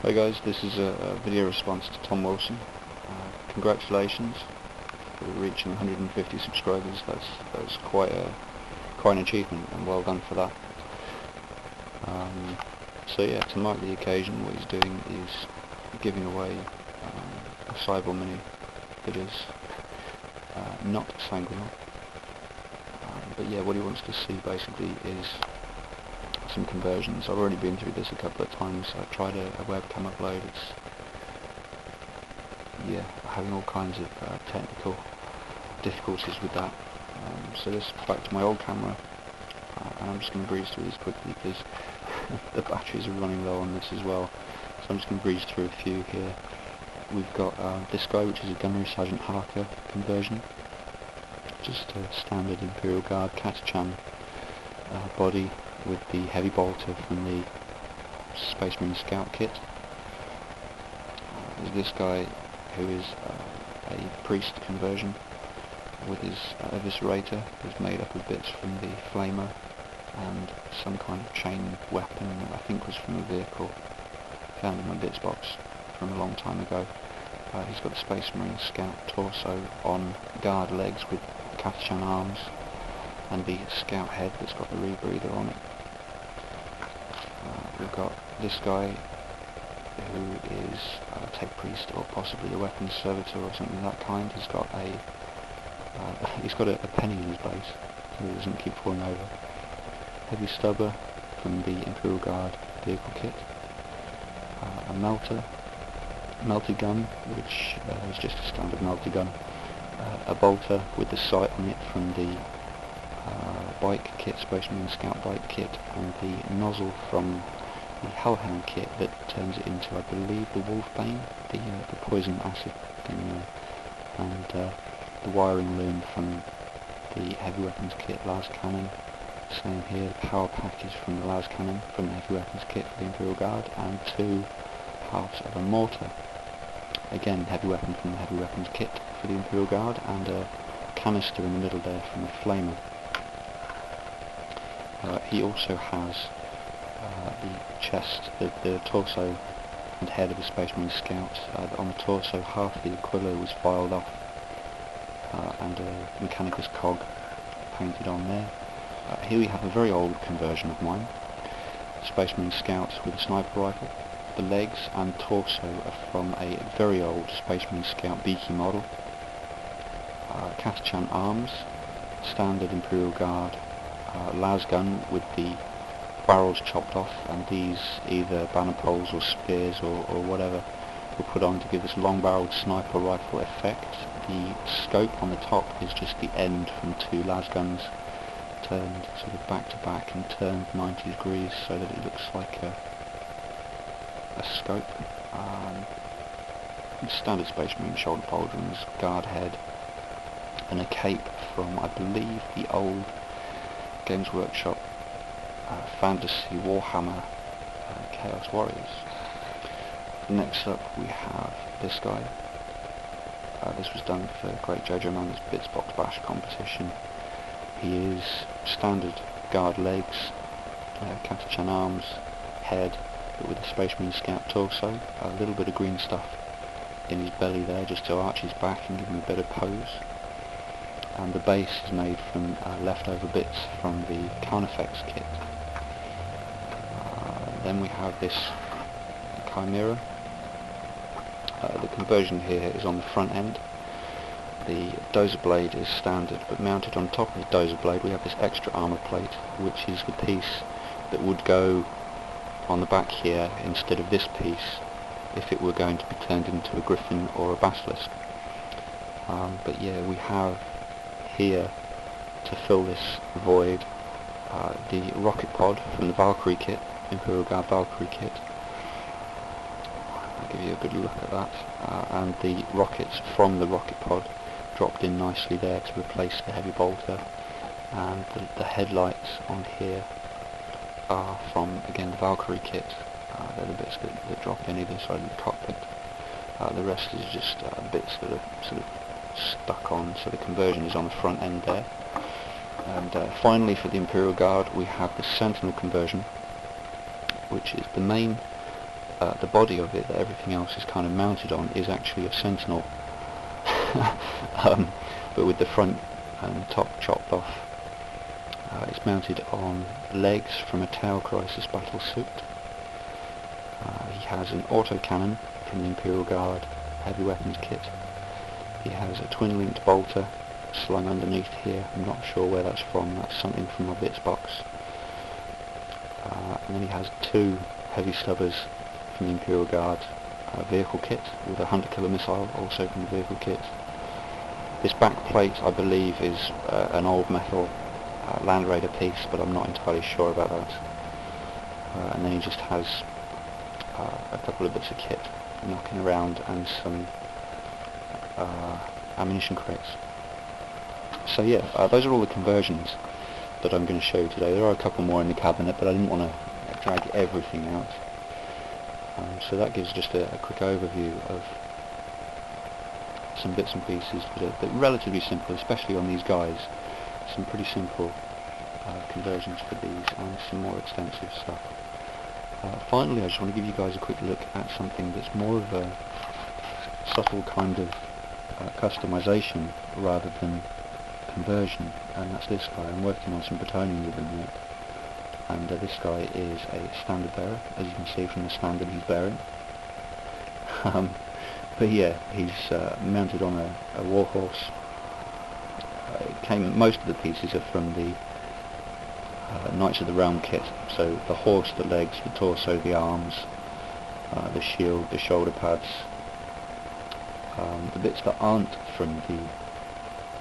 Hi guys, this is a video response to Tom Wilson. Congratulations for reaching 150 subscribers. That's quite an achievement, and well done for that. So yeah, to mark the occasion, what he's doing is giving away a Cyber Mini that is not sanguinal. But yeah, what he wants to see basically is some conversions. I've already been through this a couple of times. I tried a webcam upload. It's having all kinds of technical difficulties with that. So this back to my old camera, and I'm just going to breeze through this quickly because the batteries are running low on this as well. So I'm just going to breeze through a few here. We've got this guy, which is a Gunnery Sergeant Harker conversion. Just a standard Imperial Guard Katachan body with the heavy bolter from the Space Marine Scout kit. There's this guy who is a priest conversion with his eviscerator, who's made up of bits from the flamer and some kind of chain weapon that I think was from a vehicle found in my bits box from a long time ago. He's got the Space Marine Scout torso on guard legs with Katachan arms and the Scout head that's got the rebreather on it. We've got this guy who is tech priest or possibly a weapons servitor or something of that kind. He's got a penny in his base so he doesn't keep falling over. Heavy stubber from the Imperial Guard vehicle kit. A melty gun, which is just a standard melty gun. A bolter with the sight on it from the bike kit, Space Marine Scout bike kit, and the nozzle from the Hellhound kit that turns it into, I believe, the Wolfbane, the poison acid thing there, and the wiring loom from the heavy weapons kit, las cannon. Same here, the power pack is from the las cannon from the heavy weapons kit for the Imperial Guard, and 2 halves of a mortar. Again, heavy weapon from the heavy weapons kit for the Imperial Guard, and a canister in the middle there from a flamer. He also has the chest, the torso and head of a Space Marine Scout. On the torso, half the Aquila was filed off, and a Mechanicus cog painted on there. Here we have a very old conversion of mine, Space Marine Scout with a sniper rifle. The legs and torso are from a very old Space Marine Scout Beaky model. Katachan arms, standard Imperial Guard las gun with the barrels chopped off, and these either banner poles or spears or whatever were put on to give this long-barreled sniper rifle effect. The scope on the top is just the end from 2 las guns turned sort of back to back and turned 90 degrees so that it looks like a scope. Standard Space Marine shoulder pauldrons, guard head, and a cape from, I believe, the old Games Workshop Fantasy Warhammer Chaos Warriors. Next up we have this guy. This was done for Great Jojo Man's Bits Box Bash competition. He is standard guard legs, Katachan arms, head, but with a Space Marine Scout torso, a little bit of green stuff in his belly there just to arch his back and give him a bit of pose. And the base is made from leftover bits from the Carnifex kit. Then we have this Chimera. The conversion here is on the front end. The dozer blade is standard, but mounted on top of the dozer blade we have this extra armour plate, which is the piece that would go on the back here instead of this piece if it were going to be turned into a Griffin or a Basilisk. But yeah, we have here, to fill this void, the rocket pod from the Valkyrie kit, Imperial Guard Valkyrie kit. I'll give you a good look at that, and the rockets from the rocket pod dropped in nicely there to replace the heavy bolter, and the headlights on here are from, again, the Valkyrie kit. They're the bits that drop in either side of the cockpit. The rest is just bits that are sort of stuck on, so the conversion is on the front end there. And finally, for the Imperial Guard we have the Sentinel conversion, which is the main the body of it that everything else is kind of mounted on is actually a sentinel, but with the front and top chopped off. It's mounted on legs from a Tau Crisis battle suit. He has an autocannon from the Imperial Guard heavy weapons kit. He has a twin-linked bolter slung underneath here. I'm not sure where that's from. That's something from my bits box. And then he has 2 heavy stubbers from the Imperial Guard vehicle kit with a hunter killer missile, also from the vehicle kit. This back plate, I believe, is an old metal Land Raider piece, but I'm not entirely sure about that. And then he just has a couple of bits of kit knocking around and some ammunition crates. So yeah, those are all the conversions that I'm going to show you today. There are a couple more in the cabinet, but I didn't want to drag everything out. So that gives just a quick overview of some bits and pieces that are relatively simple, especially on these guys. Some pretty simple conversions for these and some more extensive stuff. Finally, I just want to give you guys a quick look at something that's more of a subtle kind of customization rather than conversion, and that's this guy. I'm working on some Bretonian with him here, and this guy is a standard bearer, as you can see from the standard he's bearing. But yeah, he's mounted on a warhorse. Most of the pieces are from the Knights of the Realm kit, so the horse, the legs, the torso, the arms, the shield, the shoulder pads. The bits that aren't from the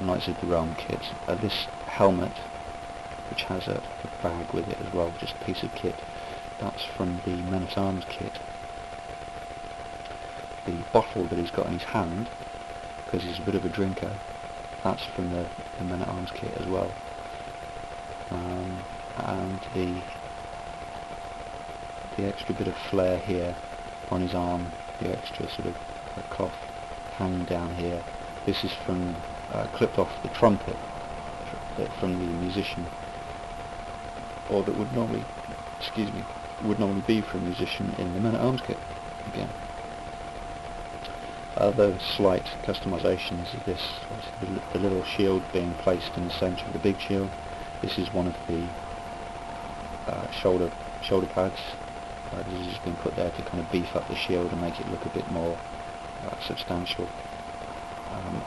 Knights of the Realm kit are this helmet, which has a bag with it as well, just a piece of kit. That's from the Men-at-Arms kit. The bottle that he's got in his hand, because he's a bit of a drinker, that's from the Men-at-Arms kit as well. And the extra bit of flare here on his arm, the extra sort of cloth hanging down here, this is from clipped off the trumpet from the musician, or that would normally, would normally be for a musician in the Men-at-Arms kit again. Other slight customizations of this, the little shield being placed in the centre of the big shield. This is one of the shoulder pads. This has just been put there to kind of beef up the shield and make it look a bit more substantial.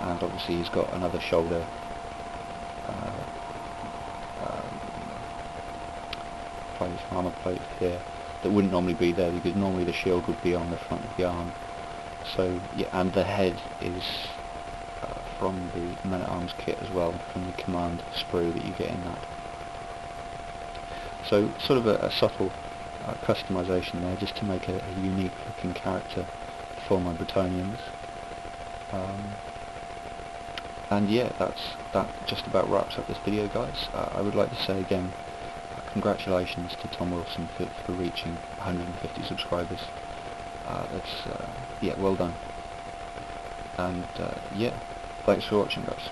And obviously he's got another shoulder armour plate here that wouldn't normally be there, because normally the shield would be on the front of the arm. So yeah, and the head is from the Men-at-Arms kit as well, from the command sprue that you get in that. So sort of a subtle customization there, just to make a unique looking character for my Bretonians. And yeah, that just about wraps up this video, guys. I would like to say again, congratulations to Tom Wilson for reaching 150 subscribers. That's yeah, well done. And yeah, thanks for watching, guys.